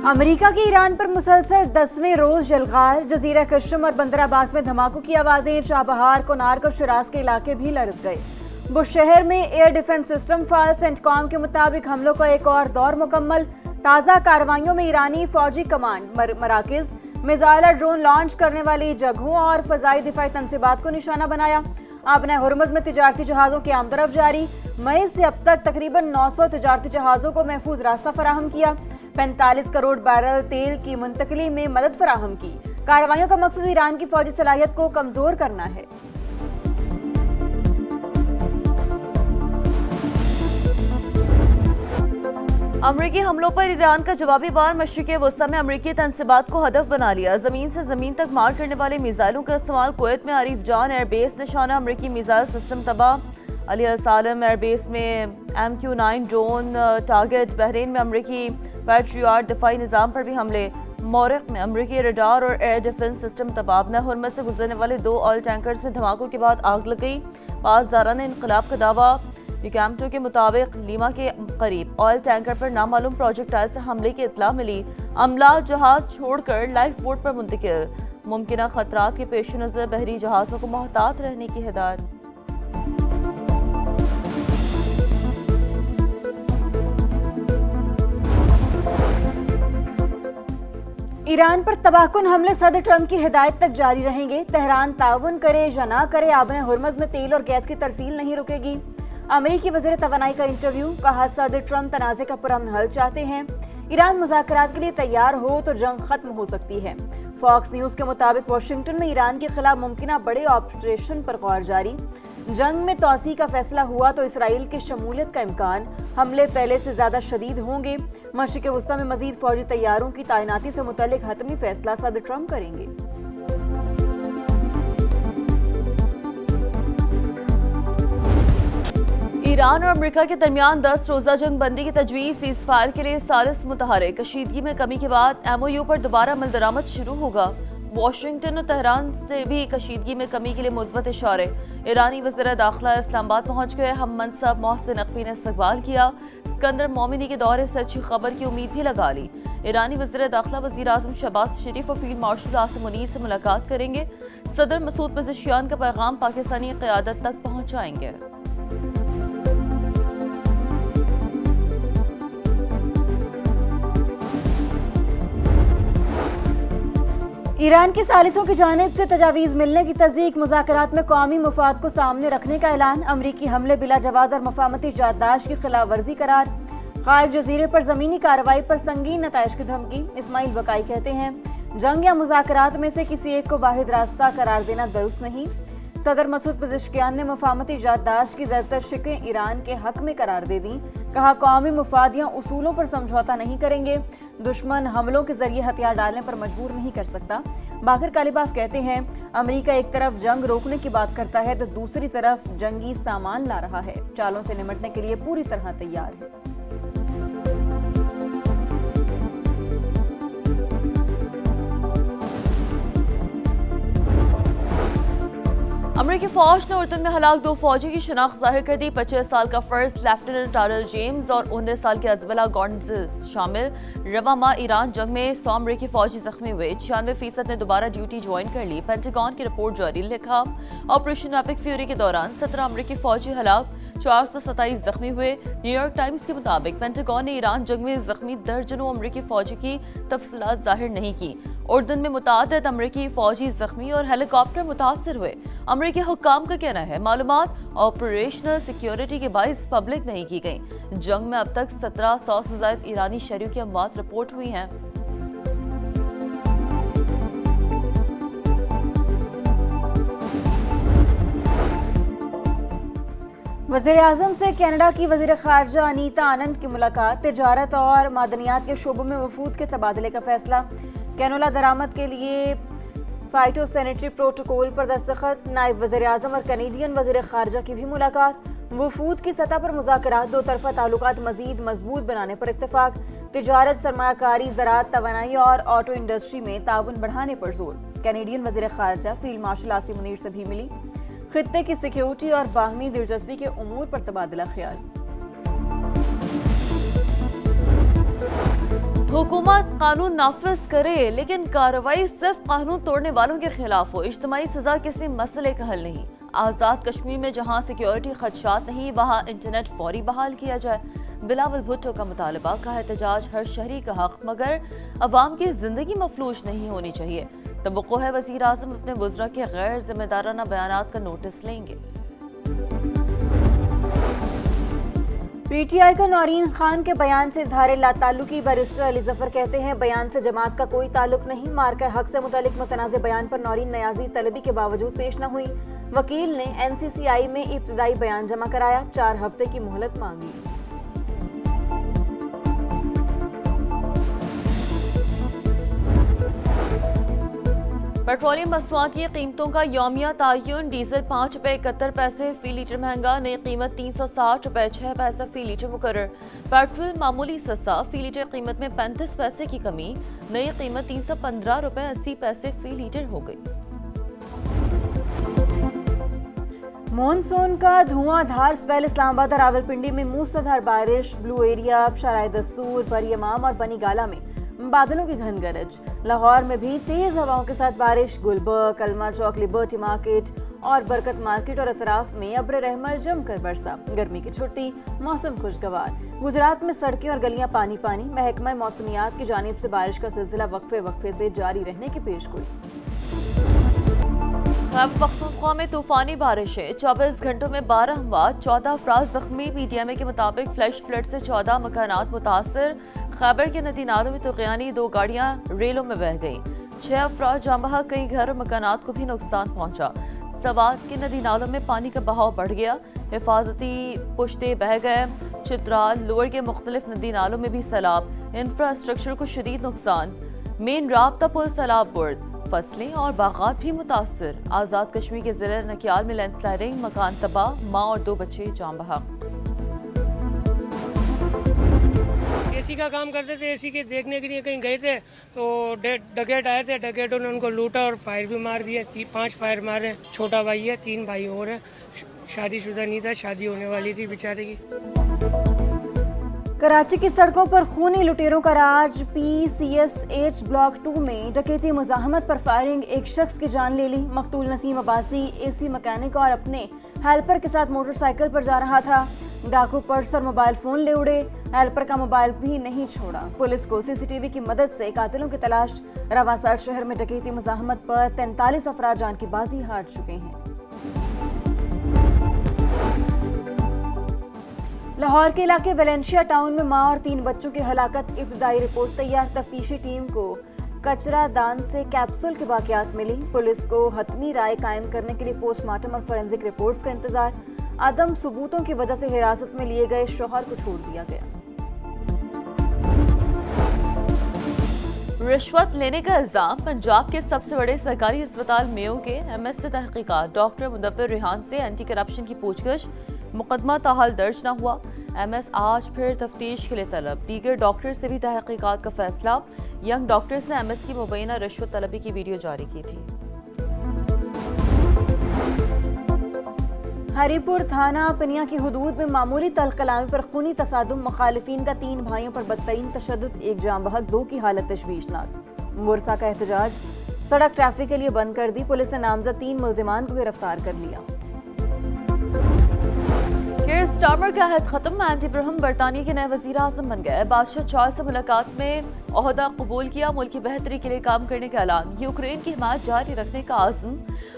America की Iran पर मुसलसल 10वें रोज जलगार। जजीरा कश्म और बंदर अब्बास में धमाकों की आवाजें। चाबहार, कोनार्क और शिराज के इलाके भी लरज गए। बुशहर में एयर डिफेंस सिस्टम फाल। सेंटकॉम के मुताबिक हमलों का एक और दौर मुकम्मल। ताज़ा कार्रवाइयों में ईरानी फौजी कमांड मराकिज, मिसाइल और ड्रोन लॉन्च करने वाली जगहों और फजाई दिफाई तनसीबात को निशाना बनाया। आपने हुर्मुज़ में तिजारती जहाज़ों की आमदरफ्त जारी। मई से अब तक तकरीबन 900 तिजारती जहाज़ों को महफूज रास्ता फराहम किया। 45 करोड़ बैरल तेल की मुंतकली में मदद फराहम की। कार्रवाइयों का मकसद ईरान की फौजी सलाहियत को कमजोर करना है। अमरीकी हमलों पर ईरान का जवाबी वार। मशरिक़ वस्ता में अमरीकी तनसीबात को हदफ बना लिया। जमीन से जमीन तक मार करने वाले मिसाइलों का इस्तेमाल। कुवैत में आरिफ जान एयरबेस निशाना। अमरीकी मिसाइल सिस्टम तबाह। अली अल-सालम एयरबेस में MQ-9 ड्रोन टारगेट। बहरीन में अमरीकी पैट्रियट दिफाई निज़ाम पर भी हमले। मोरक में अमरीकी रडार और एयर डिफेंस सिस्टम तबाह। हुर्मुज़ से गुजरने वाले 2 ऑयल टैंकर्स में धमाकों के बाद आग लग गई। पासदारान इनकलाब का दावा। यूकैम्टो के मुताबिक लीमा के करीब ऑयल टैंकर पर नामालूम प्रोजेक्टाइल से हमले की इत्तला मिली। अमला जहाज छोड़कर लाइफ बोट पर मुंतकिल। मुमकिन खतरात के पेश नज़र बहरी जहाज़ों को मोहतात रहने की हिदायत। ईरान पर तबाहकुन हमले सदर ट्रंप की हिदायत तक जारी रहेंगे। तेहरान ताउन करे या ना करे, आबने हुर्मुज़ में तेल और गैस की तरसील नहीं रुकेगी। अमेरिकी वज़ीर तवानाई का इंटरव्यू। कहा सदर ट्रंप तनाज़े का पुरअमन हल चाहते हैं। ईरान मुज़ाकरात के लिए तैयार हो तो जंग खत्म हो सकती है। फॉक्स न्यूज़ के मुताबिक वाशिंगटन में ईरान के खिलाफ मुमकिन बड़े ऑपरेशन पर गौर जारी। जंग में तोसी का फैसला हुआ तो इसराइल की शमूलियत का इम्कान। हमले पहले से ज्यादा शदीद होंगे। मशरिक़ वस्ता में मजीद फौजी तैयारों की तैनाती से मुतल्लिक हतमी फैसला सदर ट्रंप करेंगे। ईरान और अमेरिका के दरमियान 10 रोजा जंग बंदी की तजवीज़। सीज़ फायर के लिए सालिस मुतहरिक। कशीदगी में कमी के बाद MOU पर दोबारा अमल दरामद शुरू होगा। वाशिंगटन और तेहरान से भी कशीदगी में कमी के लिए मुस्बत इशारे। ईरानी वज़ीर दाखिला इस्लामाबाद पहुंच गए। हम मनसब मोहसिन नकवी ने इस्तकबाल किया। सिकंदर मोमिनी के दौरे से अच्छी खबर की उम्मीद भी लगा ली। ईरानी वज़ीर दाखिला वज़ीर आज़म शहबाज शरीफ और फील्ड मार्शल आसिम मुनीर से मुलाकात करेंगे। सदर मसूद पज़ेशियान का पैगाम पाकिस्तानी क़यादत तक पहुँचाएंगे। ईरान की सालिसों की जानिब से तजावीज़ मिलने की तस्दीक। मुज़ाकरात में कौमी मुफाद को सामने रखने का ऐलान। अमरीकी हमले बिला जवाज़ और मफाहमती याददाश्त की खिलाफ वर्जी करार। ग़ाइब जजीरे पर ज़मीनी कार्रवाई पर संगीन नताइज की धमकी। इस्माइल बकाई कहते हैं जंग या मुज़ाकरात में से किसी एक को वाहिद रास्ता करार देना दुरुस्त नहीं। सदर मसूद पज़ेशियान ने मफाहमती याददाश्त की ज़्यादातर शिकें ईरान के हक में करार दे दी। कहा कौमी मुफाद या उसूलों पर समझौता नहीं करेंगे। दुश्मन हमलों के जरिए हथियार डालने पर मजबूर नहीं कर सकता। बाकर कालिबाफ कहते हैं अमेरिका एक तरफ जंग रोकने की बात करता है तो दूसरी तरफ जंगी सामान ला रहा है। चालों से निपटने के लिए पूरी तरह तैयार है। अमरीकी फौज ने उर्दन में हलाक 2 फौजी की शिनाख्त जाहिर कर दी। 25 साल का फर्स्ट लेफ्टिनेंट टारल जेम्स और 19 साल के अजबला गॉन्ज़ल्स शामिल। रवा माह ईरान जंग में 100 अमरीकी फौजी जख्मी हुए। 96% ने दोबारा ड्यूटी ज्वाइन कर ली। पेंटागन की रिपोर्ट जारी। लिखा ऑपरेशन एपिक फ्यूरी के दौरान 17 अमरीकी फौजी हलाक, 427 जख्मी हुए। न्यूयॉर्क टाइम्स के मुताबिक पेंटागन ने ईरान जंग में जख्मी दर्जनों अमरीकी फौजी की तफसीलात जाहिर नहीं की। उर्दन में मुतादिद अमरीकी फौजी जख्मी और हेलीकॉप्टर मुतासर हुए। अमरीकी हुक्काम का कहना है मालूमात ऑपरेशनल सिक्योरिटी के बाइस पब्लिक नहीं की गई। जंग में अब तक 1700 से ज्यादा ईरानी शहरियों की अमवात रिपोर्ट हुई हैं। वज़ीर आज़म से कनाडा की वज़ीर ख़ारजा अनीता आनंद की मुलाकात। तिजारत और मादनियात के शोबों में वफूद के तबादले का फैसला। कैनोला दरामद के लिए फाइटो सैनिटरी प्रोटोकॉल पर दस्तखत। नायब वज़ीर आज़म और कैनेडियन वज़ीर ख़ारजा की भी मुलाकात। वफूद की सतह पर मुज़ाकरात। 2 तरफ़ा ताल्लुकात मज़ीद मजबूत बनाने पर इत्तफ़ाक़। तिजारत, सरमायाकारी, ज़राअत, तवानाई और ऑटो इंडस्ट्री में ताउन बढ़ाने पर जोर। कैनेडियन वज़ीर ख़ारजा फील्ड मार्शल आसिम मुनीर से भी मिली। खित्ते की सिक्योरिटी और बाहमी दिलचस्पी के उमूर पर तबादला ख्याल। हुकूमत कानून नाफिज करे लेकिन कार्रवाई सिर्फ कानून तोड़ने वालों के खिलाफ हो। इज्तिमाई सजा किसी मसले का हल नहीं। आज़ाद कश्मीर में जहां सिक्योरिटी खदशात नहीं वहां इंटरनेट फौरी बहाल किया जाए। बिलावल भुट्टो का मुतालबा का एहतजाज हर शहरी का हक, मगर अवाम की जिंदगी मफलूज नहीं होनी चाहिए। तवक्को है वज़ीर आज़म अपने वज़रा के गैर जिम्मेदाराना बयानात का नोटिस लेंगे। पीटीआई का नौरीन खान के बयान से इजहार लाताल्लुकी। बैरिस्टर अली जफर कहते हैं बयान से जमात का कोई ताल्लुक नहीं। मार्का हक से मुतालिक मुतनाज़ बयान पर नौरीन न्याजी तलबी के बावजूद पेश न हुई। वकील ने NCCI में इब्तदाई बयान जमा कराया, 4 हफ्ते की मोहलत मांगी। पेट्रोलियम मसनूआत की कीमतों का यौमिया तयन। डीजल 5 रुपये 71 पैसे फी लीटर महंगा, नई कीमत 360 रुपये 6 पैसे फी लीटर मुकर्रर। पेट्रोल मामूली सस्ता, फी लीटर कीमत में 35 पैसे की कमी, नई कीमत 315 रुपये 80 पैसे फी लीटर हो गई। मॉनसून का धुआंधार स्पेल। इस्लामाबाद और रावलपिंडी में मूसलाधार बारिश। ब्लू एरिया, शराय दस्तूर, बरियमाम और बनीगाला में बादलों की घन गरज। लाहौर में भी तेज हवाओं के साथ बारिश। गुलबर्ग, कलमा चौक, लिबर्टी मार्केट और बरकत मार्केट और अतराफ में अब्र रहमत जमकर बरसा। गर्मी की छुट्टी, मौसम खुशगवार। गुजरात में सड़कें और गलियां पानी पानी। महकमा मौसमियात की जानिब से बारिश का सिलसिला वक्फे से जारी रहने की पेशगोई। खैबर पख्तूनख्वा में तूफानी बारिशें, 24 घंटों में 12 अमवात, 14 अफराद जख्मी। PTMA के मुताबिक फ्लैश फ्लड से 14 मकानात मुतासर। खैबर के नदी नालों में तुगयानी 2 गाड़ियां रेलों में बह गईं। 6 अफराद जाँ बहक, कई घर और मकानात को भी नुकसान पहुंचा। सवात के नदी नालों में पानी का बहाव बढ़ गया, हिफाजती पुश्ते बह गए। चित्राल, लोअर के मुख्तलिफ नदी नालों में भी सैलाब, इंफ्रास्ट्रक्चर को शदीद नुकसान। मेन राब्ता पुल सैलाब बुर्द, फसलें और बागात भी मुतासर। आज़ाद कश्मीर के जिले नकियाल में लैंडस्लाइडिंग, मकान तबाह, माँ और 2 बच्चे जाँ बहक। एसी का काम करते थे, एसी के देखने के लिए कहीं गए थे तो डकैत आए थे। डकैतों ने उनको लूटा और फायर भी मार दिए। 5 फायर मारे। छोटा भाई है, 3 भाई और है। शादीशुदा नहीं था, शादी होने वाली थी बेचारे की। कराची की सड़कों पर खूनी लुटेरों का राज। PCSH ब्लॉक 2 में डकैती मुजाहमत पर फायरिंग, एक शख्स की जान ले ली। मकतूल नसीम अब्बासी AC मैकेनिक और अपने हेल्पर के साथ मोटरसाइकिल पर जा रहा था। डाकू पर्स और मोबाइल फोन ले उड़े। हेल्पर का मोबाइल भी नहीं छोड़ा। पुलिस को CCTV की मदद से कातिलों की तलाश। रवासार शहर में डकैती मुजाहमत पर 43 अफराद जान की बाजी हार चुके हैं। लाहौर के इलाके वेलेंशिया टाउन में मां और 3 बच्चों की हलाकत। इब्तदाई रिपोर्ट तैयार। तफ्तीशी टीम को कचरा दान से कैप्सूल के वाकयात मिली। पुलिस को हतमी राय कायम करने के लिए पोस्टमार्टम और फोरेंसिक रिपोर्ट्स का इंतजार। आदम सबूतों की वजह से हिरासत में लिए गए शौहर को छोड़ दिया गया। रिश्वत लेने का इल्जाम। पंजाब के सबसे बड़े सरकारी अस्पताल मेयो के MS से तहकीकात। डॉक्टर मुदब्बिर रिहान से एंटी करप्शन की पूछगछ। मुकदमा ताहाल दर्ज न हुआ। MS आज फिर तफ्तीश के लिए तलब। दीगर डॉक्टर से भी तहकीकात का फैसला। यंग डॉक्टर से MS की मुबैना रिश्वत तलबी की वीडियो जारी की थी। हरीपुर थाना पिनिया की हुदूद में मामूली तलकलामी पर खूनी तसादुम। मुखालिफिन का 3 भाइयों पर बदतरीन तशद्दुद, 1 जाँ बहक, 2 की हालत तशवीशनाक। मुरसा का एहतजाज। सड़क ट्रैफिक के लिए बंद कर दी। पुलिस ने नामजद 3 मुल्जिमान को गिरफ्तार कर लिया। कीर स्टारमर का अहद खत्म। एंडी ब्रहम बरतानिया के नए वजीर आजम बन गए। बादशाह चार्ल्स से मुलाकात में ओहदा कबूल किया। मुल्क की बेहतरी के लिए काम करने का ऐलान। यूक्रेन की हिमायत जारी रखने का आज़म।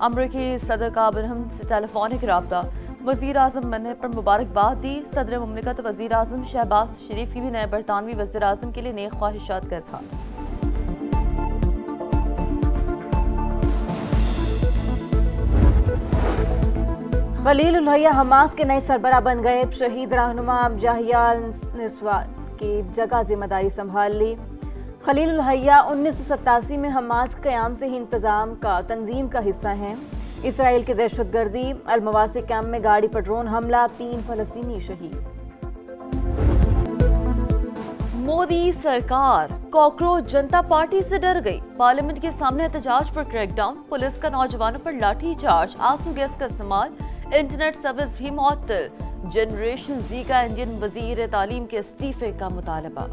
अमरीकी सदर का ब्रहम से टेलीफोनिक राब्ता। वजीर आजम बनने पर मुबारकबाद दी। सदर मुमलिकत वजीर आजम शहबाज शरीफ की भी नए बरतानवी वजीर आजम के लिए नेक ख्वाहिशात का इज़हार। खलील उल हैया हमास के नए सरबराह बन गए। शहीद रहनुमा जाहिया निस्वा की जगह जिम्मेदारी संभाल ली। खलील उल हैया 1987 में हमास के क़याम से ही इंतजाम का तंजीम का हिस्सा हैं। इसराइल की दहशतगर्दी। अलमवासी कैंप में गाड़ी पर ड्रोन हमला, 3 फलस्तीनी शहीद। मोदी सरकार कॉकरोच जनता पार्टी से डर गई। पार्लियामेंट के सामने एहतजाज पर क्रैकडाउन। पुलिस का नौजवानों पर लाठी चार्ज। आंसू गैस का इस्तेमाल। इंटरनेट सर्विस भी मुअत्तल। जनरेशन Z का इंडियन वजीर तालीम के इस्तीफे का मुतालबा।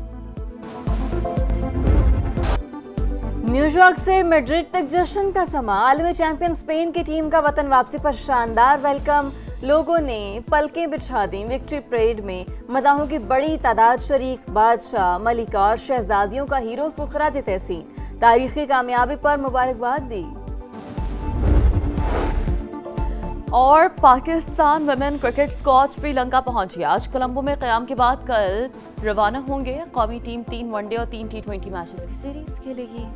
न्यूयॉर्क से मैड्रिड तक जश्न का समा। आलमी चैंपियन स्पेन की टीम का वतन वापसी पर शानदार वेलकम। लोगों ने पलकें बिछा दी। विक्ट्री परेड में मदाहों की बड़ी तादाद शरीक। बादशाह, मलिका और शहजादियों का हीरोज को खराज तहसीन। तारीखी कामयाबी पर मुबारकबाद दी। और Pakistan women cricket squad Sri Lanka पहुंची। आज कोलंबो में क़याम के बाद कल रवाना होंगे। कौमी टीम 3 वनडे और 3 T20 मैचेस की सीरीज खेलेगी।